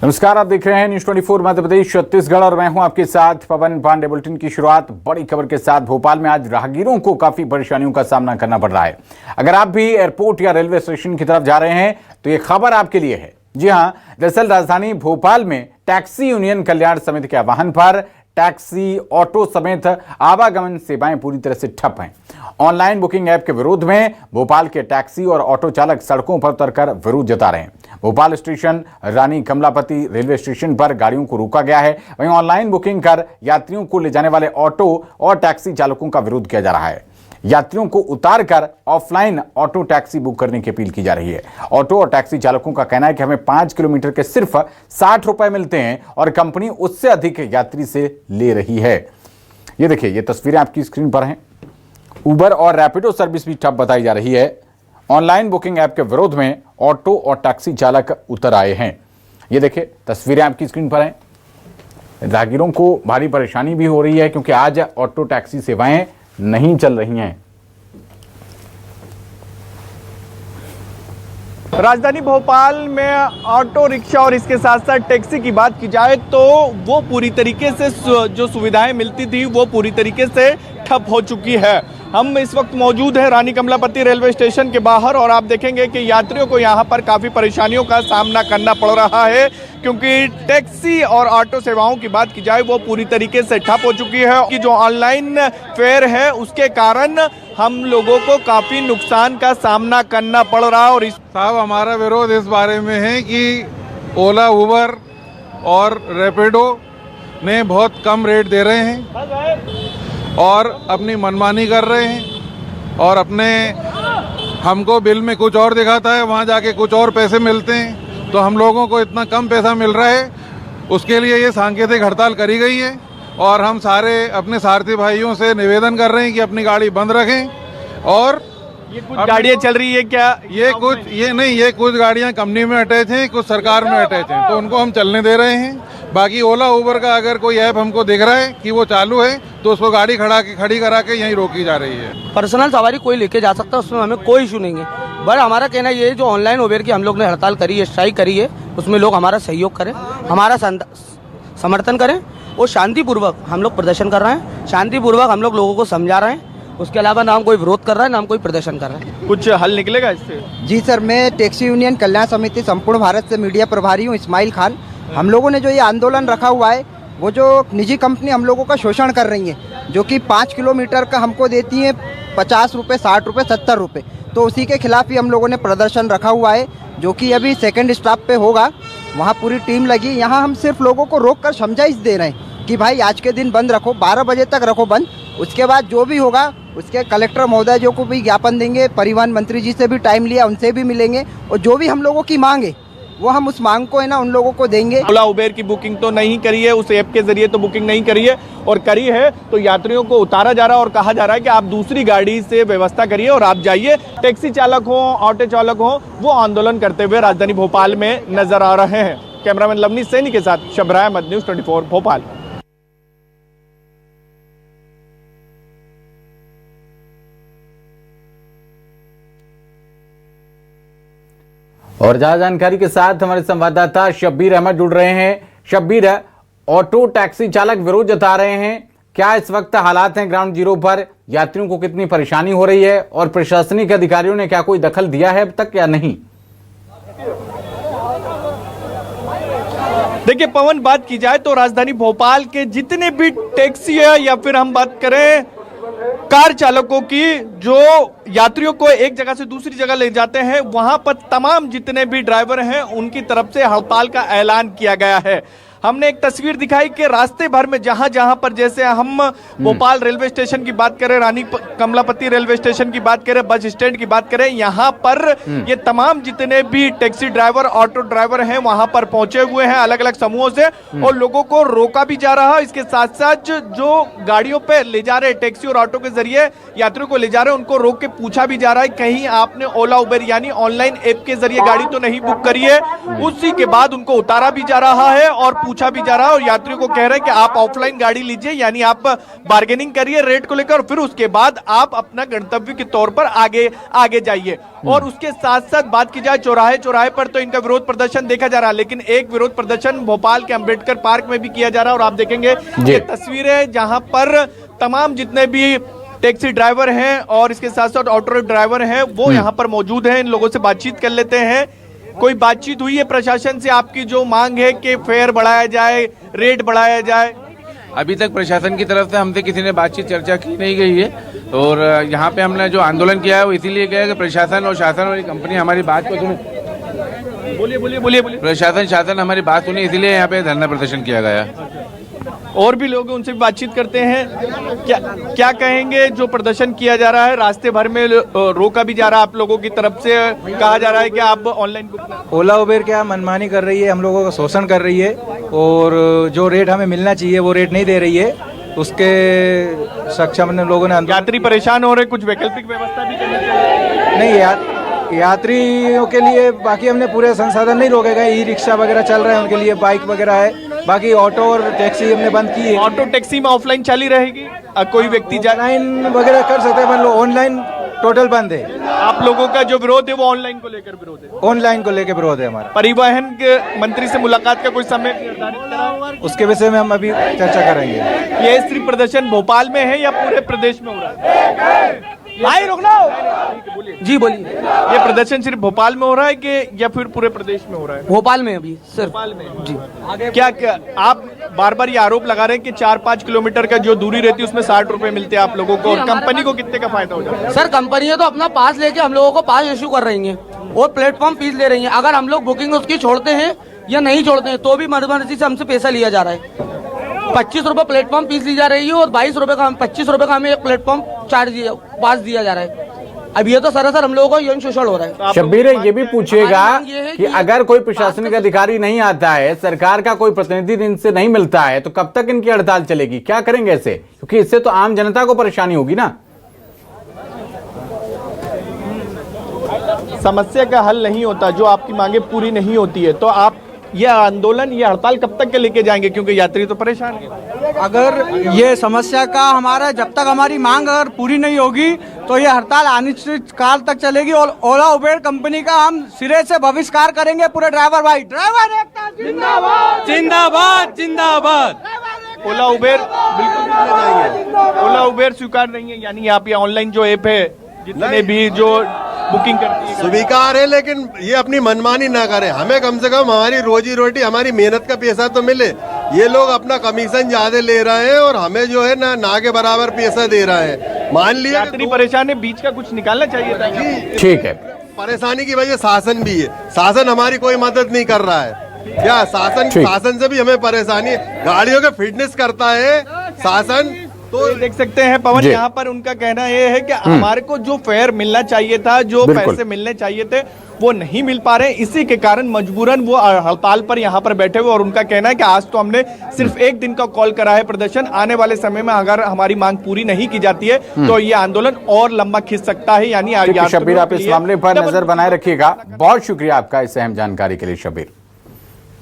नमस्कार, आप देख रहे हैं न्यूज 24 मध्य प्रदेश छत्तीसगढ़ और मैं हूं आपके साथ पवन पांडे। बुलेटिन की शुरुआत बड़ी खबर के साथ। भोपाल में आज राहगीरों को काफी परेशानियों का सामना करना पड़ रहा है। अगर आप भी एयरपोर्ट या रेलवे स्टेशन की तरफ जा रहे हैं तो ये खबर आपके लिए है। जी हां, दरअसल राजधानी भोपाल में टैक्सी यूनियन कल्याण समिति के आह्वान पर टैक्सी, ऑटो समेत आवागमन सेवाएं पूरी तरह से ठप हैं। ऑनलाइन बुकिंग ऐप के विरोध में भोपाल के टैक्सी और ऑटो चालक सड़कों पर उतरकर विरोध जता रहे हैं। भोपाल स्टेशन, रानी कमलापति रेलवे स्टेशन पर गाड़ियों को रोका गया है। वहीं ऑनलाइन बुकिंग कर यात्रियों को ले जाने वाले ऑटो और टैक्सी चालकों का विरोध किया जा रहा है। यात्रियों को उतार कर ऑफलाइन ऑटो टैक्सी बुक करने की अपील की जा रही है। ऑटो और टैक्सी चालकों का कहना है कि हमें 5 किलोमीटर के सिर्फ 60 रुपए मिलते हैं और कंपनी उससे अधिक यात्री से ले रही है। ये देखिए, ये तस्वीरें आपकी स्क्रीन पर हैं। उबर और रैपिडो सर्विस भी ठप बताई जा रही है। ऑनलाइन बुकिंग ऐप के विरोध में ऑटो और टैक्सी चालक उतर आए हैं। ये देखिए, तस्वीरें आपकी स्क्रीन पर हैं। राहगीरों को भारी परेशानी भी हो रही है क्योंकि आज ऑटो टैक्सी सेवाएं नहीं चल रही हैं। राजधानी भोपाल में ऑटो रिक्शा और इसके साथ साथ टैक्सी की बात की जाए तो वो पूरी तरीके से जो सुविधाएं मिलती थी वो पूरी तरीके से ठप हो चुकी है। हम इस वक्त मौजूद हैं रानी कमलापति रेलवे स्टेशन के बाहर और आप देखेंगे कि यात्रियों को यहाँ पर काफ़ी परेशानियों का सामना करना पड़ रहा है क्योंकि टैक्सी और ऑटो सेवाओं की बात की जाए वो पूरी तरीके से ठप हो चुकी है। कि जो ऑनलाइन फेयर है उसके कारण हम लोगों को काफ़ी नुकसान का सामना करना पड़ रहा है। और साहब, हमारा विरोध इस बारे में है कि ओला, उबर और रैपिडो ने बहुत कम रेट दे रहे हैं और अपनी मनमानी कर रहे हैं और हमको बिल में कुछ और दिखाता है, वहाँ जाके कुछ और पैसे मिलते हैं। तो हम लोगों को इतना कम पैसा मिल रहा है, उसके लिए ये सांकेतिक हड़ताल करी गई है और हम सारे अपने सारथी भाइयों से निवेदन कर रहे हैं कि अपनी गाड़ी बंद रखें। और ये कुछ गाड़ियाँ चल रही है क्या? ये कुछ गाड़ियाँ कंपनी में अटैच हैं, कुछ सरकार में अटैच हैं, तो उनको हम चलने दे रहे हैं। बाकी ओला, उबर का अगर कोई ऐप हमको दिख रहा है कि वो चालू है तो उसको गाड़ी खड़ी करा के यहीं रोकी जा रही है। पर्सनल सवारी कोई लेके जा सकता है, उसमें हमें कोई इशू नहीं है। बट हमारा कहना ये है, जो ऑनलाइन उबेर की हम लोग ने हड़ताल करी है, स्ट्राइक करी है, उसमें लोग हमारा सहयोग करें, हमारा समर्थन करें और शांतिपूर्वक हम लोग प्रदर्शन कर रहे हैं। शांतिपूर्वक हम लोग लोगों को समझा रहे हैं। उसके अलावा ना हम कोई विरोध कर रहा है ना हम कोई प्रदर्शन कर रहा है। कुछ हल निकलेगा इससे? जी सर, मैं टैक्सी यूनियन कल्याण समिति संपूर्ण भारत से मीडिया प्रभारी हूँ, इस्माइल खान। हम लोगों ने जो ये आंदोलन रखा हुआ है वो जो निजी कंपनी हम लोगों का शोषण कर रही है, जो कि 5 किलोमीटर का हमको देती है 50 रुपये, 60 रुपये, 70 रुपये, तो उसी के खिलाफ ही हम लोगों ने प्रदर्शन रखा हुआ है, जो कि अभी सेकंड स्टॉप पे होगा। वहाँ पूरी टीम लगी। यहाँ हम सिर्फ लोगों को रोक कर समझाइश दे रहे हैं कि भाई आज के दिन बंद रखो, 12 बजे तक रखो बंद। उसके बाद जो भी होगा उसके कलेक्टर महोदय जो को भी ज्ञापन देंगे, परिवहन मंत्री जी से भी टाइम लिया, उनसे भी मिलेंगे और जो भी हम लोगों की मांग है वो हम उस मांग को है ना उन लोगों को देंगे। ओला, उबेर की बुकिंग तो नहीं करी है, उस ऐप के जरिए तो बुकिंग नहीं करी है, और करी है तो यात्रियों को उतारा जा रहा है और कहा जा रहा है कि आप दूसरी गाड़ी से व्यवस्था करिए और आप जाइए। टैक्सी चालक हो, ऑटो चालक हो, वो आंदोलन करते हुए राजधानी भोपाल में नजर आ रहे हैं। कैमरामैन लवनीश सैनी के साथ शबराय अहमद, न्यूज 24 भोपाल। और ज्यादा जानकारी के साथ हमारे संवाददाता शब्बीर अहमद जुड़ रहे हैं। शब्बीर, ऑटो टैक्सी चालक विरोध जता रहे हैं, क्या इस वक्त हालात हैं ग्राउंड जीरो पर? यात्रियों को कितनी परेशानी हो रही है और प्रशासनिक अधिकारियों ने क्या कोई दखल दिया है अब तक या नहीं? देखिए पवन, बात की जाए तो राजधानी भोपाल के जितने भी टैक्सी है या फिर हम बात करें कार चालकों की, जो यात्रियों को एक जगह से दूसरी जगह ले जाते हैं, वहां पर तमाम जितने भी ड्राइवर हैं उनकी तरफ से हड़ताल का ऐलान किया गया है। हमने एक तस्वीर दिखाई कि रास्ते भर में जहां जहां पर, जैसे हम भोपाल रेलवे स्टेशन की बात करें, रानी कमलापति रेलवे स्टेशन की बात करें, बस स्टैंड की बात करें, यहाँ पर ये तमाम जितने भी टैक्सी ड्राइवर, ऑटो ड्राइवर हैं वहां पर पहुंचे हुए हैं अलग अलग समूहों से और लोगों को रोका भी जा रहा है। इसके साथ साथ जो गाड़ियों पे ले जा रहे टैक्सी और ऑटो के जरिए यात्रियों को ले जा रहे हैं उनको रोक के पूछा भी जा रहा है कहीं आपने ओला, उबेर यानी ऑनलाइन ऐप के जरिए गाड़ी तो नहीं बुक करी है। उसी के बाद उनको उतारा भी जा रहा है और पूछा भी जा रहा है और यात्रियों को कह रहे हैं कि आप ऑफलाइन गाड़ी लीजिए, यानी आप बार्गेनिंग करिए रेट को लेकर और फिर उसके बाद आप अपना गंतव्य के तौर पर आगे जाइए। और उसके साथ साथ बात की जाए चौराहे पर तो इनका विरोध प्रदर्शन देखा जा रहा है, लेकिन एक विरोध प्रदर्शन भोपाल के अंबेडकर पार्क में भी किया जा रहा है और आप देखेंगे ये तस्वीरें जहां पर तमाम जितने भी टैक्सी ड्राइवर हैं और इसके साथ साथ ऑटो ड्राइवर हैं वो यहाँ पर मौजूद हैं। इन लोगों से बातचीत कर लेते हैं। कोई बातचीत हुई है प्रशासन से? आपकी जो मांग है कि फेयर बढ़ाया जाए, रेट बढ़ाया जाए? अभी तक प्रशासन की तरफ से हमसे किसी ने बातचीत चर्चा की नहीं गई है और यहाँ पे हमने जो आंदोलन किया है वो इसीलिए किया है कि प्रशासन और शासन वाली कंपनी हमारी बात को सुने। बोलिए। प्रशासन शासन हमारी बात सुने, इसीलिए यहाँ पे धरना प्रदर्शन किया गया। और भी लोग उनसे बातचीत करते हैं। क्या कहेंगे जो प्रदर्शन किया जा रहा है? रास्ते भर में रोका भी जा रहा है, आप लोगों की तरफ से कहा जा रहा है कि आप ऑनलाइन बुक। ओला उबेर क्या मनमानी कर रही है, हम लोगों का शोषण कर रही है और जो रेट हमें मिलना चाहिए वो रेट नहीं दे रही है। उसके सक्षम लोगों ने यात्री परेशान हो रहे, कुछ वैकल्पिक व्यवस्था भी करनी चाहिए। नहीं यात्रियों के लिए बाकी हमने पूरे संसाधन नहीं रोके गए। ई रिक्शा वगैरह चल रहे हैं उनके लिए, बाइक वगैरह है, बाकी ऑटो और टैक्सी हमने बंद की है। ऑटो टैक्सी में ऑफलाइन चाली रहेगी, कोई व्यक्ति ऑनलाइन वगैरह कर सकते हैं, ऑनलाइन टोटल बंद है। आप लोगों का जो विरोध है वो ऑनलाइन को लेकर विरोध है? ऑनलाइन को लेकर विरोध है हमारा। परिवहन के मंत्री से मुलाकात का कोई समय निर्धारित करा? उसके विषय में हम अभी चर्चा करेंगे। ये स्त्री प्रदर्शन भोपाल में है या पूरे प्रदेश में हो रहा है? भाई रुक लो। जी बोलिए। ये प्रदर्शन सिर्फ भोपाल में हो रहा है कि या फिर पूरे प्रदेश में हो रहा है? भोपाल में अभी सिर्फ। भोपाल में जी। क्या आप बार बार ये आरोप लगा रहे हैं कि 4-5 किलोमीटर का जो दूरी रहती है उसमें 60 रुपए मिलते हैं आप लोगों को, और कंपनी को कितने का फायदा हो जाता है? सर कंपनियां तो अपना पास लेके हम लोगों को पास इश्यू कर रही हैं और प्लेटफॉर्म फीस ले रही हैं। अगर हम लोग बुकिंग उसकी छोड़ते हैं या नहीं छोड़ते हैं तो भी मर्जी से हमसे पैसा लिया जा रहा है। 25 रुपए प्लेटफॉर्म फीस ली जा रही है और 22 रुपए का 25 रुपए का हमें एक प्लेटफॉर्म चार्ज पास दिया जा रहा है। अब ये तो सरासर हम लोगों को यौन शोषण हो रहा है। शब्बीर ये भी पूछेगा कि अगर कोई प्रशासनिक अधिकारी नहीं आता है, सरकार का कोई प्रतिनिधि इनसे नहीं मिलता है, तो कब तक इनकी हड़ताल चलेगी? क्या करेंगे ऐसे? क्योंकि इससे तो आम जनता को परेशानी होगी ना। समस्या का हल नहीं होता, जो आपकी मांगे पूरी नहीं होती है तो आप ये आंदोलन, ये हड़ताल कब तक के लेके जाएंगे? क्योंकि यात्री तो परेशान है। अगर ये समस्या का हमारा जब तक हमारी मांग अगर पूरी नहीं होगी तो ये हड़ताल अनिश्चित काल तक चलेगी और ओला उबेर कंपनी का हम सिरे से बहिष्कार करेंगे। पूरे ड्राइवर भाई, ड्राइवर एकता जिंदाबाद जिंदाबाद जिंदाबाद। ओला उबेर बिल्कुल ओला उबेर स्वीकार नहीं है, यानी आप ये ऑनलाइन जो ऐप है जितने भी जो बुकिंग करती है स्वीकार है, लेकिन ये अपनी मनमानी ना करें। हमें कम से कम हमारी रोजी रोटी, हमारी मेहनत का पैसा तो मिले। ये लोग अपना कमीशन ज्यादा ले रहे हैं और हमें जो है ना के बराबर पैसा दे रहे हैं। मान लिया यात्री परेशान है, बीच का कुछ निकालना चाहिए था। ठीक है, परेशानी की वजह शासन भी है। शासन हमारी कोई मदद नहीं कर रहा है। क्या शासन से भी हमें परेशानी है। गाड़ियों का फिटनेस करता है शासन। तो देख सकते हैं पवन, यहाँ पर उनका कहना यह है कि हमारे को जो फेयर मिलना चाहिए था, जो पैसे मिलने चाहिए थे वो नहीं मिल पा रहे। इसी के कारण मजबूरन वो हड़ताल पर यहाँ पर बैठे हुए और उनका कहना है कि आज तो हमने सिर्फ एक दिन का कॉल करा है प्रदर्शन। आने वाले समय में अगर हमारी मांग पूरी नहीं की जाती है तो ये आंदोलन और लंबा खिंच सकता है। यानी शब्बीर, आप इस मामले पर नजर बनाए रखिएगा। बहुत शुक्रिया आपका इस अहम जानकारी के लिए शब्बीर।